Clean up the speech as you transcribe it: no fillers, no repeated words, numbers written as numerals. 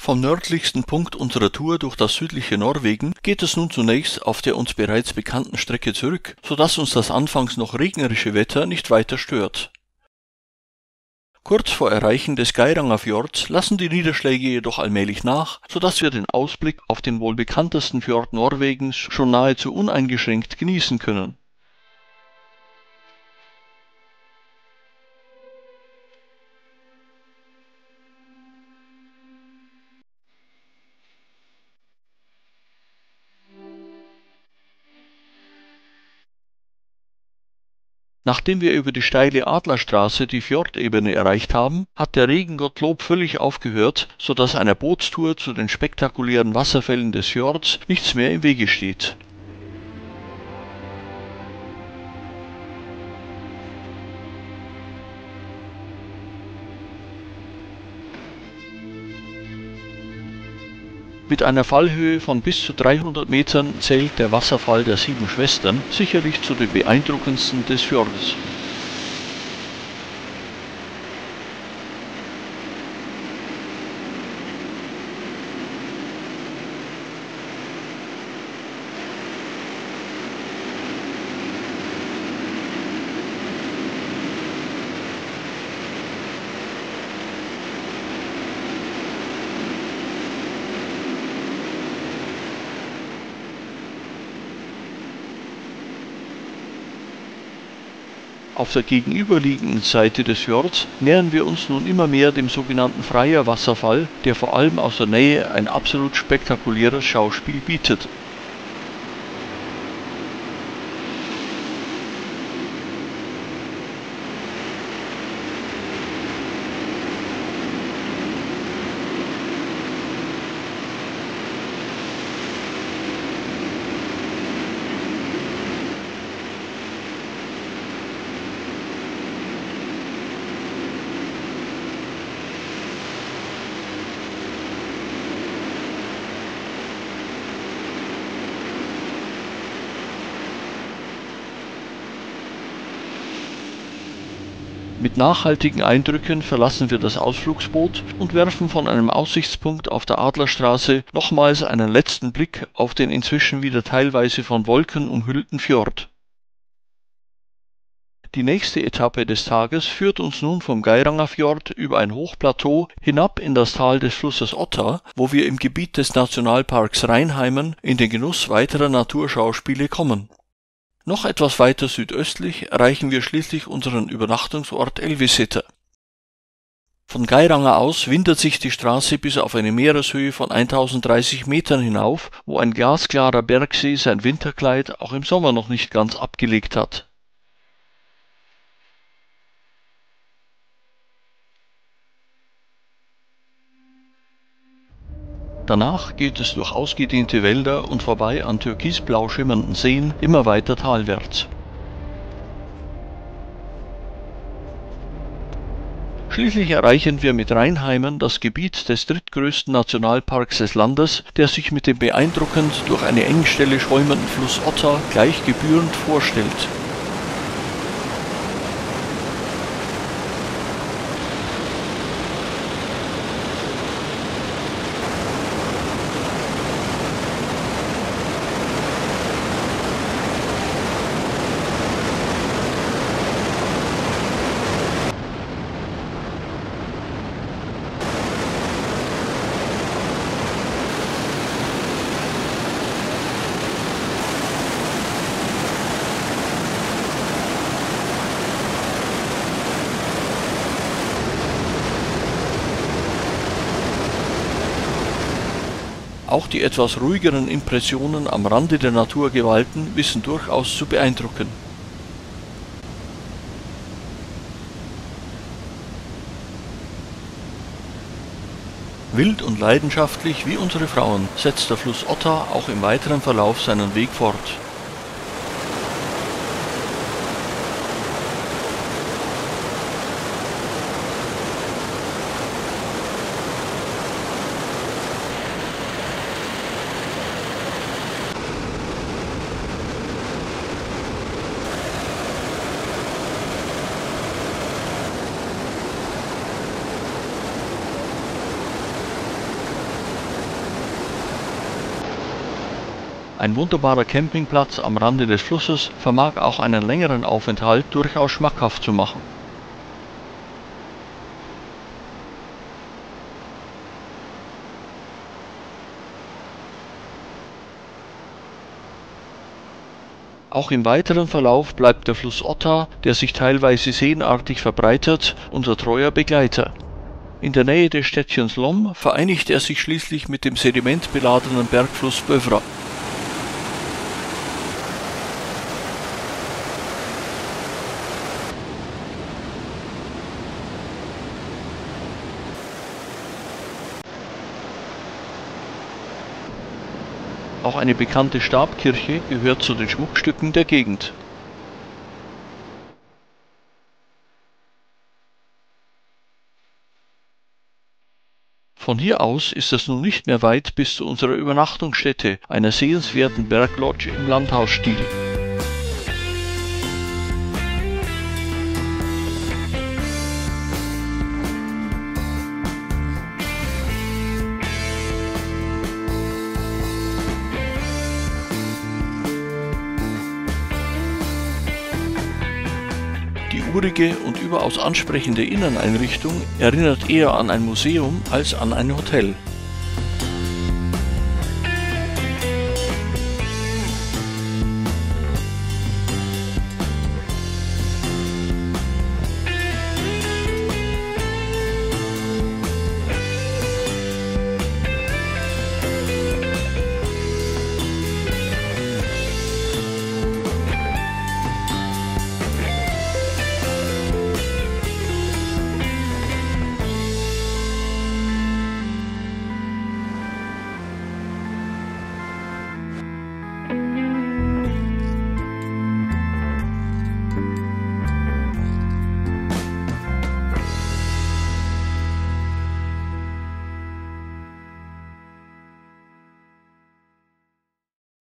Vom nördlichsten Punkt unserer Tour durch das südliche Norwegen geht es nun zunächst auf der uns bereits bekannten Strecke zurück, sodass uns das anfangs noch regnerische Wetter nicht weiter stört. Kurz vor Erreichen des Geirangerfjords lassen die Niederschläge jedoch allmählich nach, sodass wir den Ausblick auf den wohl bekanntesten Fjord Norwegens schon nahezu uneingeschränkt genießen können. Nachdem wir über die steile Adlerstraße die Fjordebene erreicht haben, hat der Regengottlob völlig aufgehört, sodass einer Bootstour zu den spektakulären Wasserfällen des Fjords nichts mehr im Wege steht. Mit einer Fallhöhe von bis zu 300 Metern zählt der Wasserfall der Sieben Schwestern sicherlich zu den beeindruckendsten des Fjordes. Auf der gegenüberliegenden Seite des Fjords nähern wir uns nun immer mehr dem sogenannten Freyja Wasserfall, der vor allem aus der Nähe ein absolut spektakuläres Schauspiel bietet. Mit nachhaltigen Eindrücken verlassen wir das Ausflugsboot und werfen von einem Aussichtspunkt auf der Adlerstraße nochmals einen letzten Blick auf den inzwischen wieder teilweise von Wolken umhüllten Fjord. Die nächste Etappe des Tages führt uns nun vom Geirangerfjord über ein Hochplateau hinab in das Tal des Flusses Otta, wo wir im Gebiet des Nationalparks Reinheimen in den Genuss weiterer Naturschauspiele kommen. Noch etwas weiter südöstlich erreichen wir schließlich unseren Übernachtungsort Elviseter. Von Geiranger aus windet sich die Straße bis auf eine Meereshöhe von 1030 Metern hinauf, wo ein glasklarer Bergsee sein Winterkleid auch im Sommer noch nicht ganz abgelegt hat. Danach geht es durch ausgedehnte Wälder und vorbei an türkisblau schimmernden Seen immer weiter talwärts. Schließlich erreichen wir mit Reinheimen das Gebiet des drittgrößten Nationalparks des Landes, der sich mit dem beeindruckend durch eine Engstelle schäumenden Fluss Otta gleich gebührend vorstellt. Auch die etwas ruhigeren Impressionen am Rande der Naturgewalten wissen durchaus zu beeindrucken. Wild und leidenschaftlich wie unsere Frauen setzt der Fluss Otta auch im weiteren Verlauf seinen Weg fort. Ein wunderbarer Campingplatz am Rande des Flusses vermag auch einen längeren Aufenthalt durchaus schmackhaft zu machen. Auch im weiteren Verlauf bleibt der Fluss Otta, der sich teilweise seenartig verbreitert, unser treuer Begleiter. In der Nähe des Städtchens Lom vereinigt er sich schließlich mit dem sedimentbeladenen Bergfluss Bövra. Auch eine bekannte Stabkirche gehört zu den Schmuckstücken der Gegend. Von hier aus ist es nun nicht mehr weit bis zu unserer Übernachtungsstätte, einer sehenswerten Berglodge im Landhausstil. Die urige und überaus ansprechende Inneneinrichtung erinnert eher an ein Museum als an ein Hotel.